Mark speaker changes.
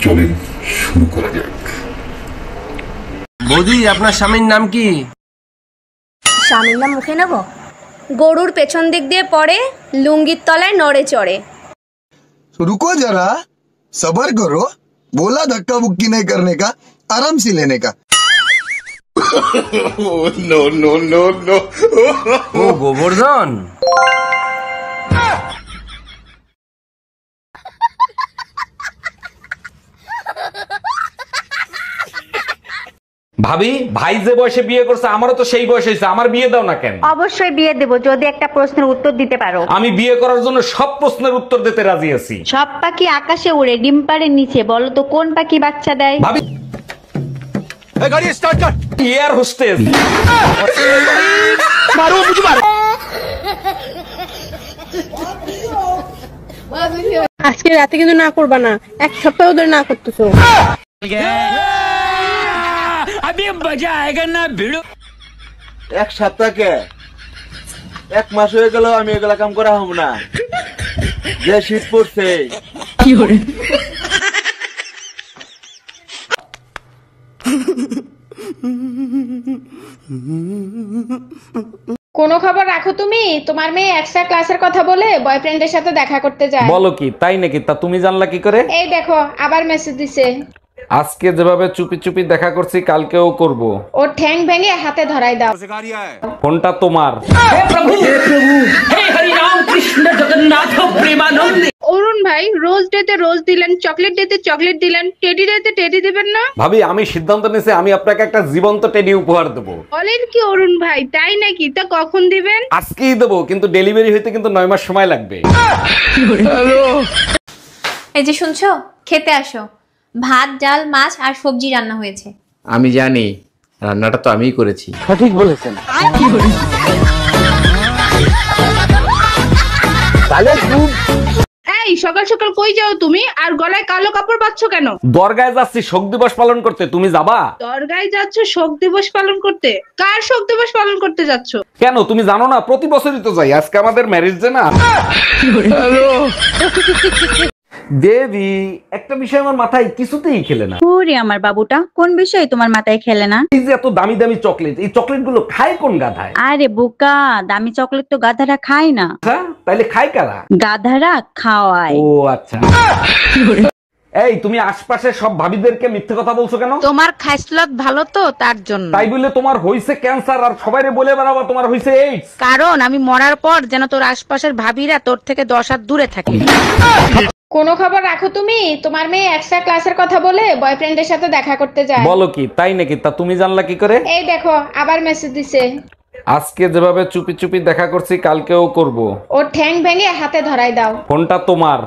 Speaker 1: চলেন শুরু করা যাক।
Speaker 2: বৌদি, আপনার স্বামীর নাম কি?
Speaker 3: স্বামীর নাম মুখে নেব? গরুর পেছন দিক দিয়ে পড়ে, লুঙ্গির তলায় নড়ে চড়ে।
Speaker 4: रुको जरा, सबर करो, बोला धक्का मुक्की नहीं करने का, आराम से लेने का।
Speaker 1: No no no no.
Speaker 2: ও গোবর্ধন।
Speaker 5: ভাবি, ভাই যে বয়সে বিয়ে করছে আমারও তো সেই বয়স হয়েছে, আমার বিয়ে দাও না কেন?
Speaker 6: অবশ্যই বিয়ে দেব যদি একটা প্রশ্নের উত্তর দিতে পারো।
Speaker 5: আমি বিয়ে করার জন্য সব প্রশ্নের উত্তর দিতে রাজি আছি।
Speaker 6: সব পাখি আকাশে উড়ে, ডিম পাড়ের নিচে, বলো তো কোন পাখি বাচ্চা দেয়?
Speaker 5: ভাবি, গাড়ি স্টার্ট কর। Air hostess. মারো মুঝে মারো।
Speaker 7: আজকে রাতে কিন্তু না করবা না, এক সপ্তাহ ধরে না করতেছো।
Speaker 8: এক সপ্তাহকে এক মাস হয়ে গেল আমি এগুলা কাম করা হব না, যে শীত পড়ছে।
Speaker 7: কি করে
Speaker 9: কোনো খবর রাখো তুমি? তোমার মেয়ে এক্সট্রা ক্লাসের কথা বলে বয়ফ্রেন্ডের সাথে দেখা করতে যায়।
Speaker 5: বলো কি, তাই নাকি? তা তুমি জানলা কি করে?
Speaker 9: এই দেখো আবার মেসেজ দিছে।
Speaker 5: আজকে যেভাবে চুপি চুপি দেখা করছি কালকেও করব।
Speaker 9: ও ঠ্যাং ভেঙে হাতে ধরাই দাও।
Speaker 5: ফোনটা তোমার।
Speaker 9: অরুণ ভাই, রোজ ডেতে রোজ দিলেন, চকলেট ডেতে চকলেট দিলেন, টেডি ডেতে টেডি দিবেন না?
Speaker 5: ভাবি, আমি সিদ্ধান্ত নিয়েছি আমি আপনাকে একটা জীবন্ত টেডি উপহার দেবো।
Speaker 9: বলেন কি অরুণ ভাই, তাই নাকি? তা কখন দিবেন?
Speaker 5: আজকেই দেবো, কিন্তু ডেলিভারি হইতে কিন্তু 9 মাস সময় লাগবে।
Speaker 3: এই যে শুনছো, খেতে আসো। ভাত, ডাল, মাছ আর সবজি রান্না হয়েছে।
Speaker 2: আমি জানি, রান্নাটা তো আমিই করেছি।
Speaker 8: সঠিক বলেছেন।
Speaker 9: এই সকাল সকাল কই যাও তুমি? আর গলায় কালো কাপড় বাঁধছো কেন?
Speaker 5: দরগায় যাচ্ছি শোক দিবস পালন করতে, তুমি যাবা?
Speaker 9: দরগায় যাচ্ছ শোক দিবস পালন করতে? কার শোক দিবস পালন করতে যাচ্ছ?
Speaker 5: কেন তুমি জানো না? প্রতি বছরই তো যাই, আজকে আমাদের ম্যারেজ ডে না। দেবী, একটা বিষয় আমার মাথায় কিছুতেই খেলে না।
Speaker 6: ওরে আমার বাবুটা, কোন বিষয় তোমার মাথায় খেলে না?
Speaker 5: এই যে এত দামি দামি চকলেট, এই চকলেট গুলো খায় কোন গাধায়?
Speaker 6: আরে বোকা, দামি চকলেট তো গাধারা খায় না।
Speaker 5: আচ্ছা, তাইলে খায় কারা?
Speaker 6: গাধারা খাওয়ায়।
Speaker 5: ও আচ্ছা। এই তুমি আশপাশের সব ভাবিদেরকে মিথ্যে কথা বলছো কেন?
Speaker 9: তোমার খাইসলত ভালো তো, তার জন্য।
Speaker 5: তাই বলে তোমার হইছে ক্যান্সার আর সবাইরে বলে বেড়াবা তোমার হইছে এইডস?
Speaker 9: কারণ আমি মরার পর যেন তোর আশপাশের ভাবিরা তোর থেকে 10 হাত দূরে থাকে। কোনো খবর রাখো তুমি? তোমার মেয়ে এক্সট্রা ক্লাসের কথা বলে বয়ফ্রেন্ডের সাথে দেখা করতে যায়।
Speaker 5: বলো কি, তাই নাকি? তা তুমি জানলা কি করে?
Speaker 9: এই দেখো আবার মেসেজ দিছে।
Speaker 5: আজকে যেভাবে চুপি চুপি দেখা করছি কালকেও করব।
Speaker 9: ও ঠ্যাং ভেঙে হাতে ধরাই দাও।
Speaker 5: ফোনটা তোমার।